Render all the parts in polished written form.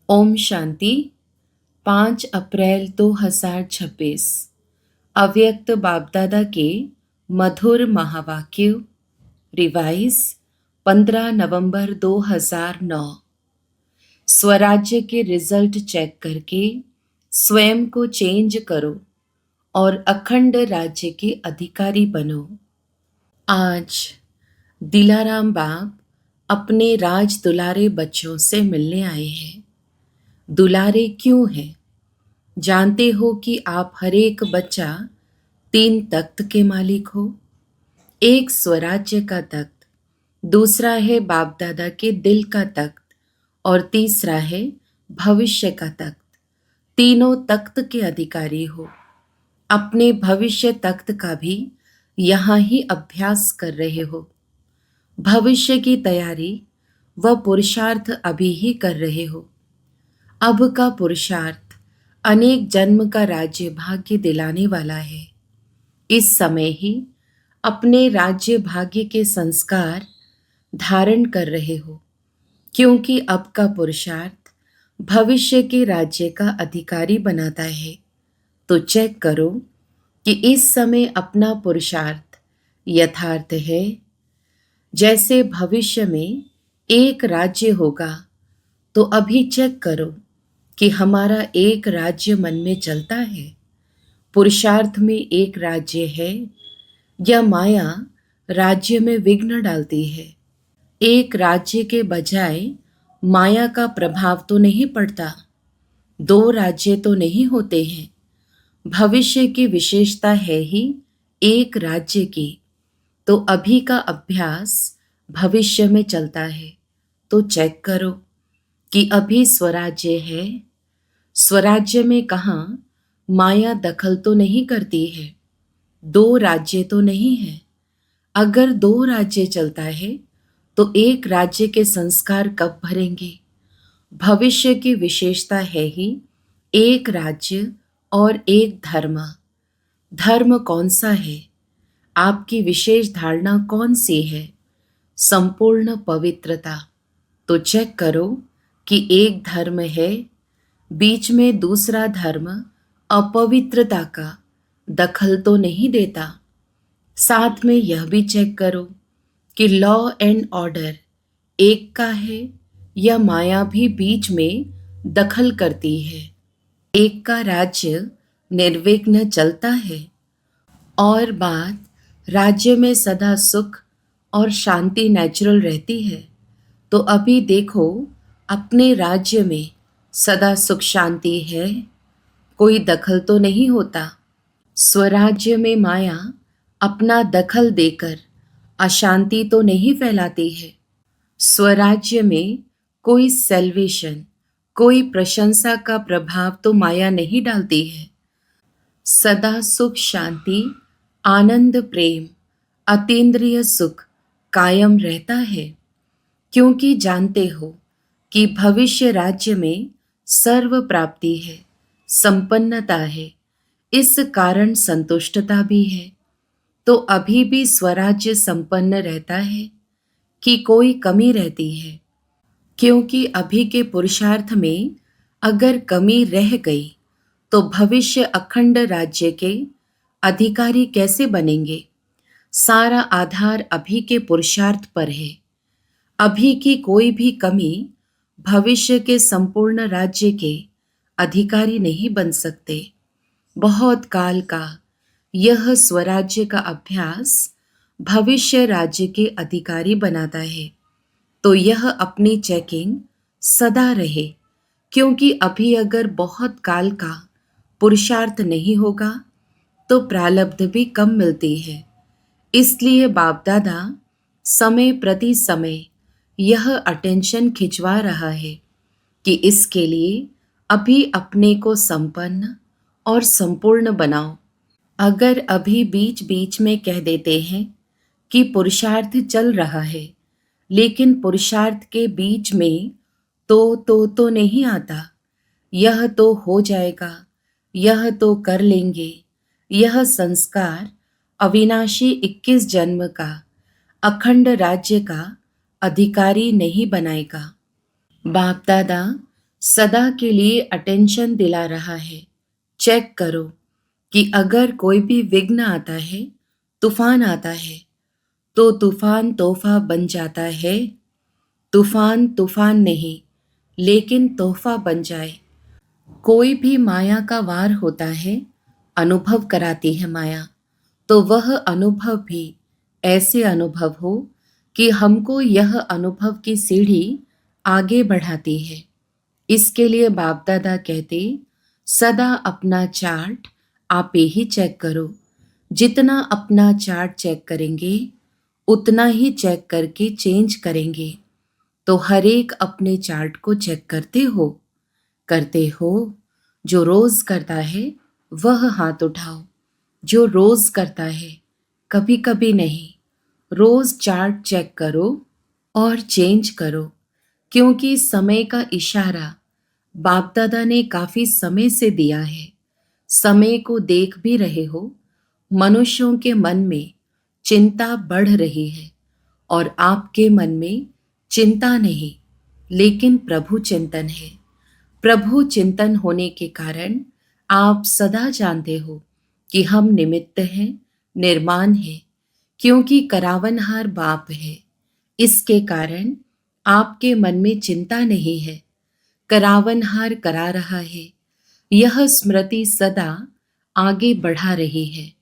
ओम शांति। 5 अप्रैल 2026 अव्यक्त बापदादा के मधुर महावाक्य रिवाइज 15 नवंबर 2009। स्वराज्य के रिजल्ट चेक करके स्वयं को चेंज करो और अखंड राज्य के अधिकारी बनो। आज दिलाराम बाप अपने राज दुलारे बच्चों से मिलने आए हैं। दुलारे क्यों हैं? जानते हो कि आप हर एक बच्चा 3 तख्त के मालिक हो। एक स्वराज्य का तख्त, दूसरा है बाप दादा के दिल का तख्त और तीसरा है भविष्य का तख्त। तीनों तख्त के अधिकारी हो। अपने भविष्य तख्त का भी यहाँ ही अभ्यास कर रहे हो। भविष्य की तैयारी व पुरुषार्थ अभी ही कर रहे हो। अब का पुरुषार्थ अनेक जन्म का राज्य भाग्य दिलाने वाला है। इस समय ही अपने राज्य भाग्य के संस्कार धारण कर रहे हो, क्योंकि अब का पुरुषार्थ भविष्य के राज्य का अधिकारी बनाता है। तो चेक करो कि इस समय अपना पुरुषार्थ यथार्थ है। जैसे भविष्य में एक राज्य होगा, तो अभी चेक करो कि हमारा एक राज्य मन में चलता है। पुरुषार्थ में एक राज्य है या माया राज्य में विघ्न डालती है। एक राज्य के बजाय माया का प्रभाव तो नहीं पड़ता। 2 राज्य तो नहीं होते हैं। भविष्य की विशेषता है ही एक राज्य की। तो अभी का अभ्यास भविष्य में चलता है। तो चेक करो कि अभी स्वराज्य है। स्वराज्य में कहाँ माया दखल तो नहीं करती है। 2 राज्य तो नहीं है। अगर 2 राज्य चलता है तो एक राज्य के संस्कार कब भरेंगे? भविष्य की विशेषता है ही एक राज्य और एक धर्म। धर्म कौन सा है? आपकी विशेष धारणा कौन सी है? संपूर्ण पवित्रता। तो चेक करो कि एक धर्म है, बीच में दूसरा धर्म अपवित्रता का दखल तो नहीं देता। साथ में यह भी चेक करो कि लॉ एंड ऑर्डर एक का है या माया भी बीच में दखल करती है। एक का राज्य निर्विघ्न चलता है। और बात राज्य में सदा सुख और शांति नेचुरल रहती है। तो अभी देखो अपने राज्य में सदा सुख शांति है, कोई दखल तो नहीं होता। स्वराज्य में माया अपना दखल देकर अशांति तो नहीं फैलाती है। स्वराज्य में कोई सेल्वेशन, कोई प्रशंसा का प्रभाव तो माया नहीं डालती है। सदा सुख शांति, आनंद, प्रेम, अतीन्द्रिय सुख कायम रहता है, क्योंकि जानते हो कि भविष्य राज्य में सर्व प्राप्ति है, संपन्नता है, इस कारण संतुष्टता भी है। तो अभी भी स्वराज्य संपन्न रहता है कि कोई कमी रहती है? क्योंकि अभी के पुरुषार्थ में अगर कमी रह गई तो भविष्य अखंड राज्य के अधिकारी कैसे बनेंगे? सारा आधार अभी के पुरुषार्थ पर है। अभी की कोई भी कमी भविष्य के संपूर्ण राज्य के अधिकारी नहीं बन सकते। बहुत काल का यह स्वराज्य का अभ्यास भविष्य राज्य के अधिकारी बनाता है। तो यह अपनी चेकिंग सदा रहे, क्योंकि अभी अगर बहुत काल का पुरुषार्थ नहीं होगा तो प्रारब्ध भी कम मिलती है। इसलिए बाप दादा समय प्रति समय यह अटेंशन खिंचवा रहा है कि इसके लिए अभी अपने को संपन्न और संपूर्ण बनाओ। अगर अभी बीच बीच में कह देते हैं कि पुरुषार्थ चल रहा है, लेकिन पुरुषार्थ के बीच में तो नहीं आता। यह तो हो जाएगा, यह तो कर लेंगे। यह संस्कार अविनाशी 21 जन्म का अखंड राज्य का अधिकारी नहीं बनाएगा। बाप दादा सदा के लिए अटेंशन दिला रहा है। चेक करो कि अगर कोई भी विघ्न आता है, तूफान आता है, तो तूफान तोहफा बन जाता है। तूफान तूफान नहीं, लेकिन तोहफा बन जाए। कोई भी माया का वार होता है, अनुभव कराती है माया, तो वह अनुभव भी ऐसे अनुभव हो कि हमको यह अनुभव की सीढ़ी आगे बढ़ाती है। इसके लिए बाप दादा कहते, सदा अपना चार्ट आप ही चेक करो। जितना अपना चार्ट चेक करेंगे, उतना ही चेक करके चेंज करेंगे। तो हर एक अपने चार्ट को चेक करते हो। जो रोज करता है वह हाथ उठाओ। जो रोज करता है, कभी कभी नहीं, रोज चार्ट चेक करो और चेंज करो। क्योंकि समय का इशारा बाप दादा ने काफी समय से दिया है। समय को देख भी रहे हो, मनुष्यों के मन में चिंता बढ़ रही है और आपके मन में चिंता नहीं, लेकिन प्रभु चिंतन है। प्रभु चिंतन होने के कारण आप सदा जानते हो कि हम निमित्त हैं, निर्माण है, क्योंकि करावनहार बाप है। इसके कारण आपके मन में चिंता नहीं है। करावनहार करा रहा है, यह स्मृति सदा आगे बढ़ा रही है।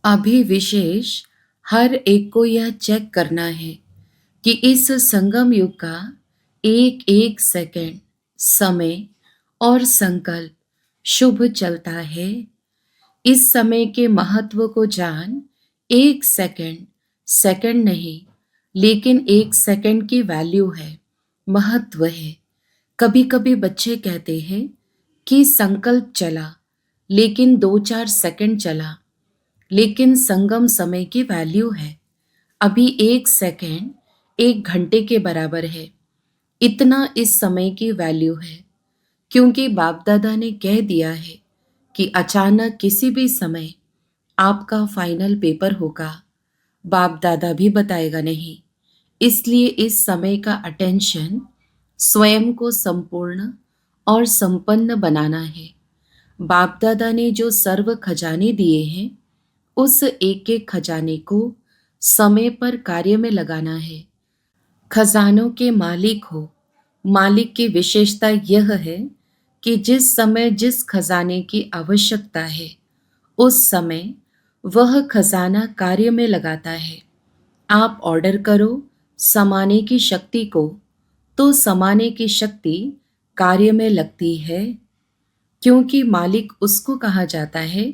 अभी विशेष हर एक को यह चेक करना है कि इस संगम युग का एक एक सेकंड, समय और संकल्प शुभ चलता है। इस समय के महत्व को जान। एक सेकंड सेकंड नहीं, लेकिन एक सेकंड की वैल्यू है, महत्व है। कभी कभी बच्चे कहते हैं कि संकल्प चला, लेकिन 2-4 सेकंड चला, लेकिन संगम समय की वैल्यू है। अभी एक सेकंड 1 घंटे के बराबर है। इतना इस समय की वैल्यू है, क्योंकि बाप दादा ने कह दिया है कि अचानक किसी भी समय आपका फाइनल पेपर होगा। बाप दादा भी बताएगा नहीं। इसलिए इस समय का अटेंशन स्वयं को संपूर्ण और संपन्न बनाना है। बाप दादा ने जो सर्व खजाने दिए हैं, उस एक एक खजाने को समय पर कार्य में लगाना है। खजानों के मालिक हो। मालिक की विशेषता यह है कि जिस समय जिस खजाने की आवश्यकता है, उस समय वह खजाना कार्य में लगाता है। आप ऑर्डर करो समाने की शक्ति को, तो समाने की शक्ति कार्य में लगती है। क्योंकि मालिक उसको कहा जाता है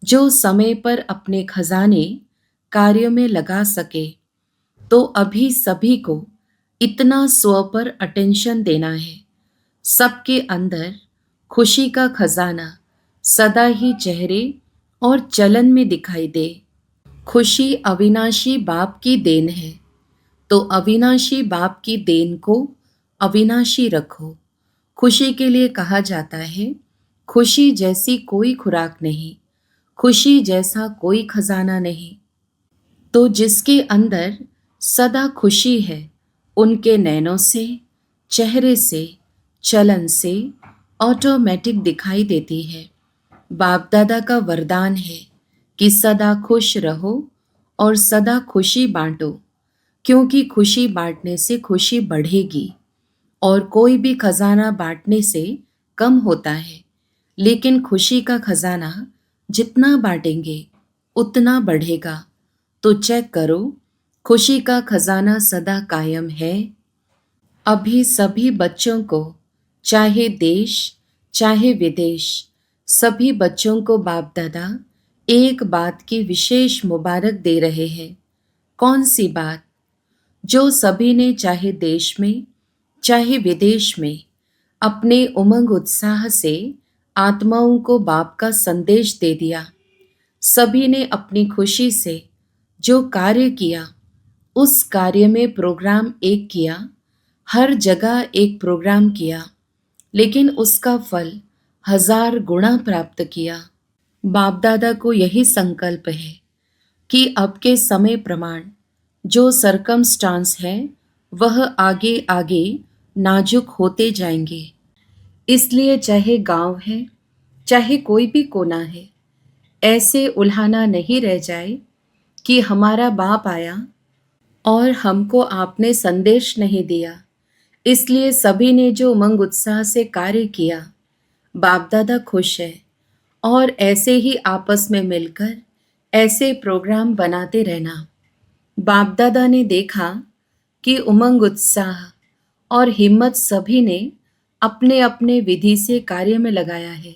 जो समय पर अपने खजाने कार्य में लगा सके। तो अभी सभी को इतना स्व पर अटेंशन देना है। सबके अंदर खुशी का खजाना सदा ही चेहरे और चलन में दिखाई दे। खुशी अविनाशी बाप की देन है, तो अविनाशी बाप की देन को अविनाशी रखो। खुशी के लिए कहा जाता है, खुशी जैसी कोई खुराक नहीं, खुशी जैसा कोई खजाना नहीं। तो जिसके अंदर सदा खुशी है, उनके नैनों से, चेहरे से, चलन से ऑटोमेटिक दिखाई देती है। बाप दादा का वरदान है कि सदा खुश रहो और सदा खुशी बांटो, क्योंकि खुशी बांटने से खुशी बढ़ेगी। और कोई भी खजाना बांटने से कम होता है, लेकिन खुशी का खजाना जितना बांटेंगे उतना बढ़ेगा। तो चेक करो, खुशी का खजाना सदा कायम है। अभी सभी बच्चों को, चाहे देश चाहे विदेश, सभी बच्चों को बाप दादा एक बात की विशेष मुबारक दे रहे हैं। कौन सी बात? जो सभी ने चाहे देश में चाहे विदेश में अपने उमंग उत्साह से आत्माओं को बाप का संदेश दे दिया। सभी ने अपनी खुशी से जो कार्य किया, उस कार्य में प्रोग्राम एक किया, हर जगह एक प्रोग्राम किया, लेकिन उसका फल 1000 गुना प्राप्त किया। बाप दादा को यही संकल्प है कि अब के समय प्रमाण जो सरकमस्टांस है, वह आगे आगे नाजुक होते जाएंगे। इसलिए चाहे गांव है, चाहे कोई भी कोना है, ऐसे उल्हाना नहीं रह जाए कि हमारा बाप आया और हमको आपने संदेश नहीं दिया। इसलिए सभी ने जो उमंग उत्साह से कार्य किया, बाप दादा खुश है। और ऐसे ही आपस में मिलकर ऐसे प्रोग्राम बनाते रहना। बाप दादा ने देखा कि उमंग उत्साह और हिम्मत सभी ने अपने अपने विधि से कार्य में लगाया है।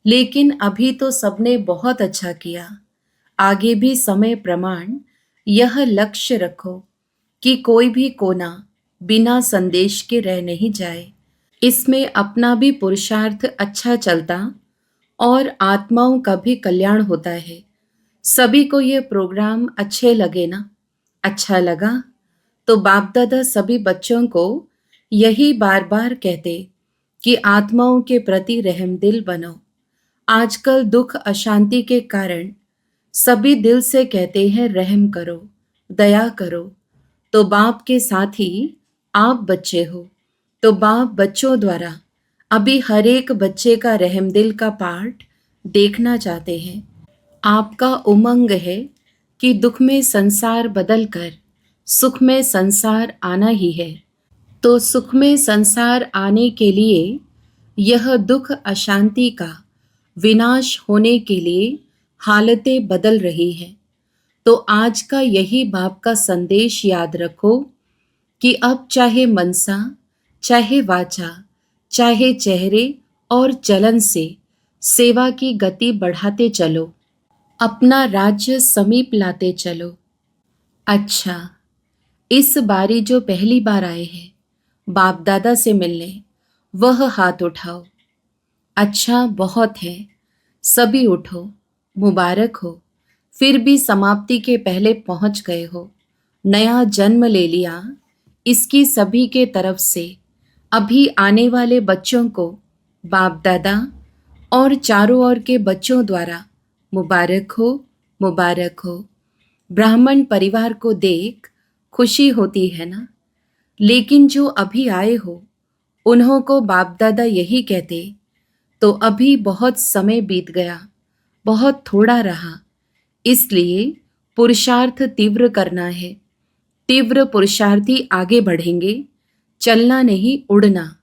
लेकिन अभी तो सबने बहुत अच्छा किया। आगे भी समय प्रमाण यह लक्ष्य रखो कि कोई भी कोना बिना संदेश के रह नहीं जाए। इसमें अपना भी पुरुषार्थ अच्छा चलता और आत्माओं का भी कल्याण होता है। सभी को ये प्रोग्राम अच्छे लगे ना? अच्छा लगा तो बाप दादा सभी बच्चों को यही बार बार कहते कि आत्माओं के प्रति रहमदिल बनो। आजकल दुख अशांति के कारण सभी दिल से कहते हैं रहम करो, दया करो। तो बाप के साथ ही आप बच्चे हो, तो बाप बच्चों द्वारा अभी हर एक बच्चे का रहमदिल का पार्ट देखना चाहते हैं। आपका उमंग है कि दुख में संसार बदल कर सुख में संसार आना ही है। तो सुख में संसार आने के लिए यह दुख अशांति का विनाश होने के लिए हालतें बदल रही हैं। तो आज का यही बाप का संदेश याद रखो कि अब चाहे मनसा, चाहे वाचा, चाहे चेहरे और चलन से सेवा की गति बढ़ाते चलो, अपना राज्य समीप लाते चलो। अच्छा, इस बारी जो पहली बार आए हैं बाप दादा से मिलने, वह हाथ उठाओ। अच्छा, बहुत है। सभी उठो, मुबारक हो। फिर भी समाप्ति के पहले पहुंच गए हो। नया जन्म ले लिया। इसकी सभी के तरफ से अभी आने वाले बच्चों को बाप दादा और चारों ओर के बच्चों द्वारा मुबारक हो, मुबारक हो। ब्राह्मण परिवार को देख खुशी होती है ना? लेकिन जो अभी आए हो उन्हों को बाप दादा यही कहते, तो अभी बहुत समय बीत गया, बहुत थोड़ा रहा। इसलिए पुरुषार्थ तीव्र करना है। तीव्र पुरुषार्थी आगे बढ़ेंगे, चलना नहीं उड़ना।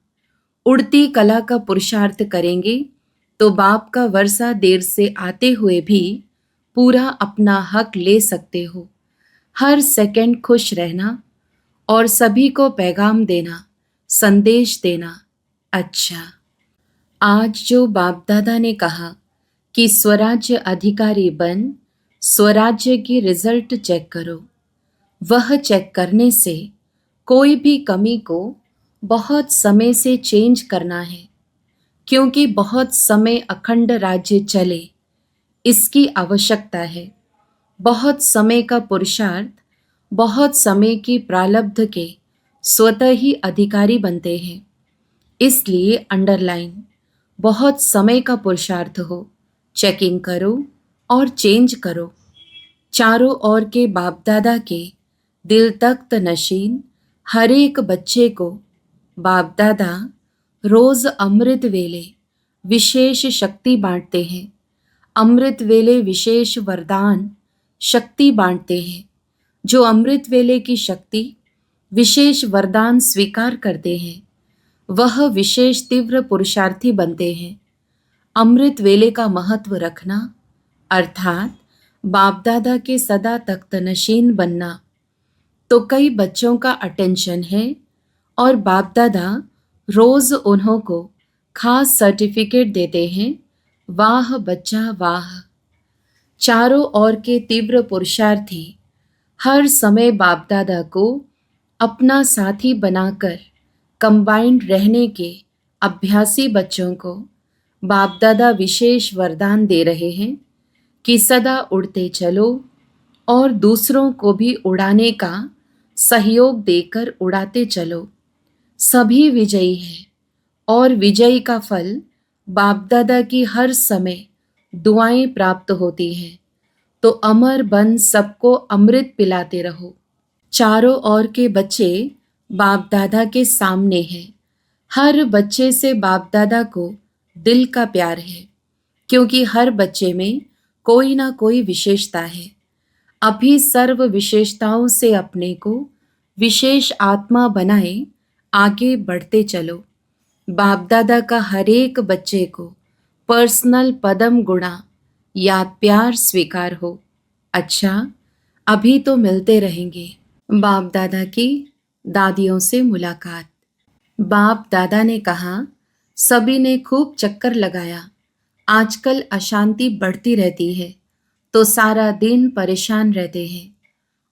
उड़ती कला का पुरुषार्थ करेंगे तो बाप का वर्षा देर से आते हुए भी पूरा अपना हक ले सकते हो। हर सेकंड खुश रहना और सभी को पैगाम देना, संदेश देना। अच्छा, आज जो बाप दादा ने कहा कि स्वराज्य अधिकारी बन स्वराज्य की रिजल्ट चेक करो, वह चेक करने से कोई भी कमी को बहुत समय से चेंज करना है, क्योंकि बहुत समय अखंड राज्य चले इसकी आवश्यकता है। बहुत समय का पुरुषार्थ बहुत समय की प्रारब्ध के स्वतः ही अधिकारी बनते हैं। इसलिए अंडरलाइन, बहुत समय का पुरुषार्थ हो, चेकिंग करो और चेंज करो। चारों ओर के बाप दादा के दिल तख्त नशीन हर एक बच्चे को बाप दादा रोज अमृत वेले विशेष शक्ति बांटते हैं। अमृत वेले विशेष वरदान शक्ति बांटते हैं। जो अमृत वेले की शक्ति विशेष वरदान स्वीकार करते हैं, वह विशेष तीव्र पुरुषार्थी बनते हैं। अमृत वेले का महत्व रखना अर्थात बाप दादा के सदा तख्त नशीन बनना। तो कई बच्चों का अटेंशन है और बाप दादा रोज उन्हों को खास सर्टिफिकेट देते हैं। वाह बच्चा वाह। चारों ओर के तीव्र पुरुषार्थी हर समय बाप दादा को अपना साथी बनाकर कंबाइंड रहने के अभ्यासी बच्चों को बाप दादा विशेष वरदान दे रहे हैं कि सदा उड़ते चलो और दूसरों को भी उड़ाने का सहयोग देकर उड़ाते चलो। सभी विजयी हैं और विजय का फल बाप दादा की हर समय दुआएं प्राप्त होती हैं। तो अमर बन सबको अमृत पिलाते रहो। चारों ओर के बच्चे बाप दादा के सामने हैं। हर बच्चे से बाप दादा को दिल का प्यार है, क्योंकि हर बच्चे में कोई ना कोई विशेषता है। अभी सर्व विशेषताओं से अपने को विशेष आत्मा बनाए आगे बढ़ते चलो। बाप दादा का हर एक बच्चे को पर्सनल पदम गुणा याद प्यार स्वीकार हो। अच्छा, अभी तो मिलते रहेंगे। बाप दादा की दादियों से मुलाकात। बाप दादा ने कहा, सभी ने खूब चक्कर लगाया। आजकल अशांति बढ़ती रहती है, तो सारा दिन परेशान रहते हैं।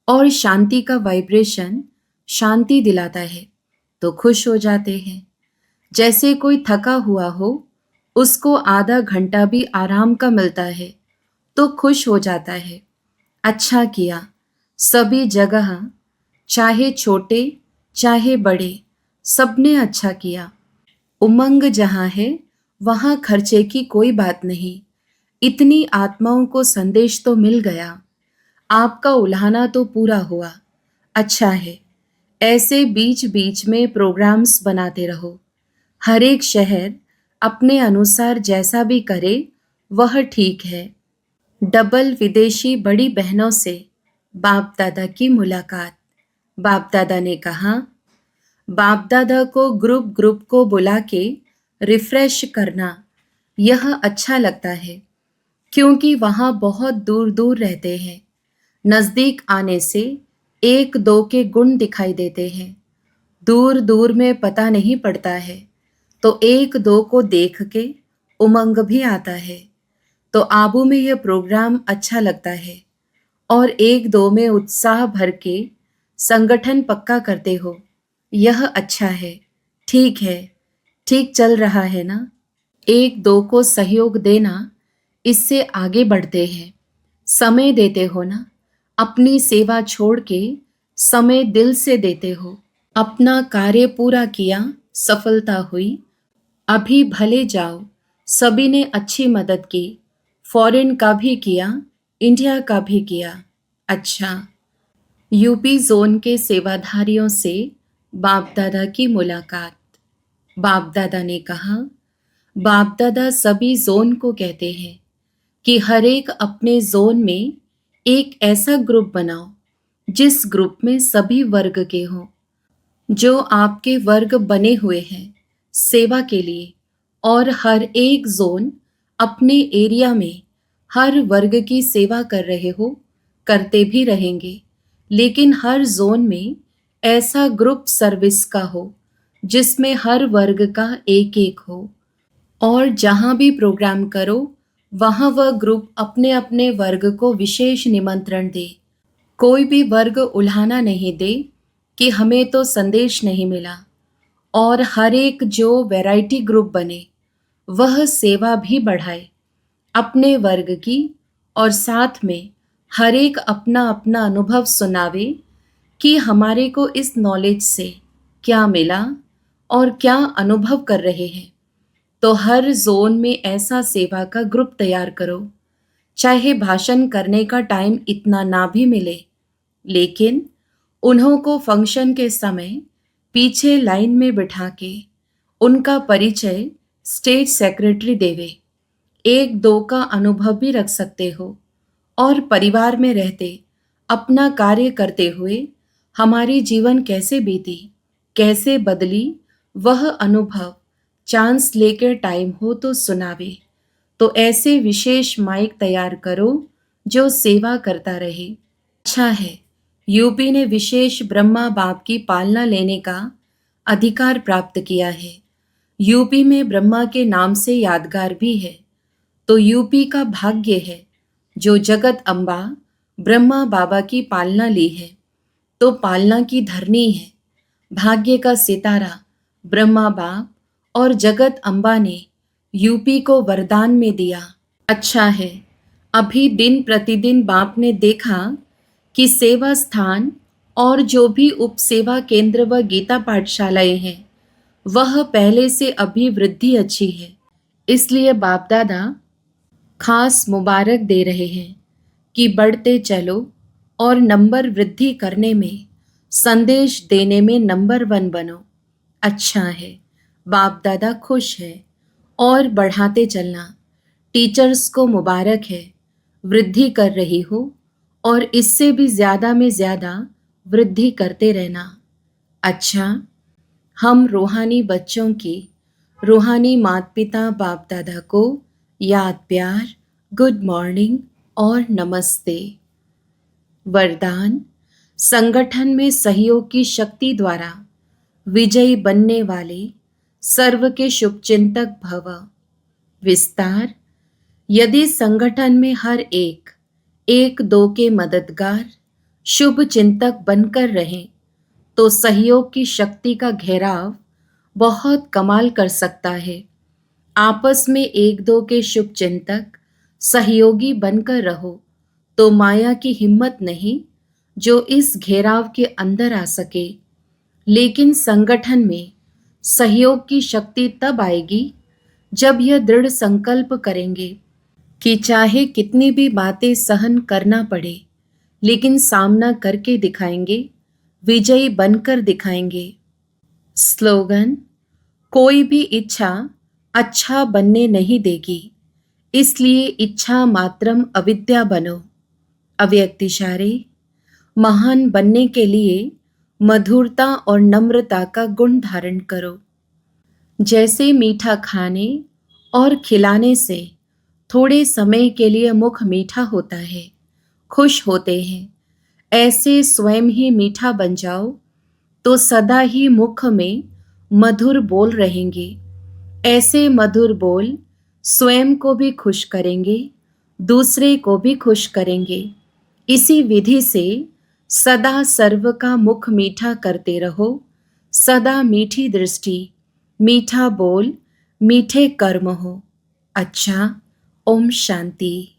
और शांति का वाइब्रेशन शांति दिलाता है, तो खुश हो जाते हैं। जैसे कोई थका हुआ हो, उसको आधा घंटा भी आराम का मिलता है, तो खुश हो जाता है। अच्छा किया। सभी जगह, चाहे छोटे चाहे बड़े, सबने अच्छा किया। उमंग जहाँ है, वहाँ खर्चे की कोई बात नहीं। इतनी आत्माओं को संदेश तो मिल गया। आपका उल्हाना तो पूरा हुआ। अच्छा है। ऐसे बीच बीच में प्रोग्राम्स बनाते रहो। हर एक शहर अपने अनुसार जैसा भी करे, वह ठीक है। डबल विदेशी बड़ी बहनों से बाप दादा की मुलाकात। बाप दादा ने कहा, बाप दादा को ग्रुप ग्रुप को बुला के रिफ्रेश करना, यह अच्छा लगता है, क्योंकि वहाँ बहुत दूर दूर रहते हैं। नज़दीक आने से एक दो के गुण दिखाई देते हैं, दूर दूर में पता नहीं पड़ता है। तो एक दो को देख के उमंग भी आता है। तो आबू में यह प्रोग्राम अच्छा लगता है, और एक दो में उत्साह भर के संगठन पक्का करते हो। यह अच्छा है। ठीक है, ठीक चल रहा है ना। एक दो को सहयोग देना, इससे आगे बढ़ते हैं। समय देते हो ना, अपनी सेवा छोड़ के समय दिल से देते हो। अपना कार्य पूरा किया, सफलता हुई। अभी भले जाओ। सभी ने अच्छी मदद की, फॉरेन का भी किया, इंडिया का भी किया। अच्छा। यूपी जोन के सेवाधारियों से बाप दादा की मुलाकात। बाप दादा ने कहा, बाप दादा सभी जोन को कहते हैं कि हर एक अपने जोन में एक ऐसा ग्रुप बनाओ जिस ग्रुप में सभी वर्ग के हों। जो आपके वर्ग बने हुए हैं सेवा के लिए, और हर एक जोन अपने एरिया में हर वर्ग की सेवा कर रहे हो, करते भी रहेंगे। लेकिन हर जोन में ऐसा ग्रुप सर्विस का हो जिसमें हर वर्ग का एक एक हो। और जहाँ भी प्रोग्राम करो, वहाँ वह ग्रुप अपने अपने वर्ग को विशेष निमंत्रण दे। कोई भी वर्ग उल्हाना नहीं दे कि हमें तो संदेश नहीं मिला। और हर एक जो वैरायटी ग्रुप बने, वह सेवा भी बढ़ाए अपने वर्ग की, और साथ में हर एक अपना अपना अनुभव सुनावे कि हमारे को इस नॉलेज से क्या मिला और क्या अनुभव कर रहे हैं। तो हर जोन में ऐसा सेवा का ग्रुप तैयार करो। चाहे भाषण करने का टाइम इतना ना भी मिले, लेकिन उन्हों को फंक्शन के समय पीछे लाइन में बिठा के उनका परिचय स्टेज सेक्रेटरी देवे। एक दो का अनुभव भी रख सकते हो। और परिवार में रहते अपना कार्य करते हुए हमारी जीवन कैसे बीती, कैसे बदली, वह अनुभव चांस लेकर टाइम हो तो सुनावे। तो ऐसे विशेष माइक तैयार करो जो सेवा करता रहे। अच्छा है। यूपी ने विशेष ब्रह्मा बाप की पालना लेने का अधिकार प्राप्त किया है। यूपी में ब्रह्मा के नाम से यादगार भी है। तो यूपी का भाग्य है जो जगत अम्बा ब्रह्मा बाबा की पालना ली है। तो पालना की धरनी है। भाग्य का सितारा ब्रह्मा बाप और जगत अम्बा ने यूपी को वरदान में दिया। अच्छा है। अभी दिन प्रतिदिन बाप ने देखा कि सेवा स्थान और जो भी उप सेवा केंद्र व गीता पाठशालाएं हैं, वह पहले से अभी वृद्धि अच्छी है। इसलिए बाप दादा खास मुबारक दे रहे हैं कि बढ़ते चलो और नंबर वृद्धि करने में, संदेश देने में नंबर 1 बनो। अच्छा है। बाप दादा खुश है और बढ़ाते चलना। टीचर्स को मुबारक है, वृद्धि कर रही हो और इससे भी ज़्यादा में ज़्यादा वृद्धि करते रहना। अच्छा, हम रूहानी बच्चों की रूहानी माता पिता बाप दादा को याद प्यार, गुड मॉर्निंग और नमस्ते। वरदान, संगठन में सहयोग की शक्ति द्वारा विजयी बनने वाले सर्व के शुभचिंतक भव। विस्तार, यदि संगठन में हर एक एक दो के मददगार शुभ चिंतक बनकर रहें तो सहयोग की शक्ति का घेराव बहुत कमाल कर सकता है। आपस में एक दो के शुभ चिंतक सहयोगी बनकर रहो तो माया की हिम्मत नहीं जो इस घेराव के अंदर आ सके। लेकिन संगठन में सहयोग की शक्ति तब आएगी जब यह दृढ़ संकल्प करेंगे कि चाहे कितनी भी बातें सहन करना पड़े, लेकिन सामना करके दिखाएंगे, विजयी बनकर दिखाएंगे। स्लोगन, कोई भी इच्छा अच्छा बनने नहीं देगी, इसलिए इच्छा मात्रम अविद्या बनो। अव्यक्त इशारे, महान बनने के लिए मधुरता और नम्रता का गुण धारण करो। जैसे मीठा खाने और खिलाने से थोड़े समय के लिए मुख मीठा होता है, खुश होते हैं, ऐसे स्वयं ही मीठा बन जाओ तो सदा ही मुख में मधुर बोल रहेंगे। ऐसे मधुर बोल स्वयं को भी खुश करेंगे, दूसरे को भी खुश करेंगे। इसी विधि से सदा सर्व का मुख मीठा करते रहो। सदा मीठी दृष्टि, मीठा बोल, मीठे कर्म हो। अच्छा, ओम शांति।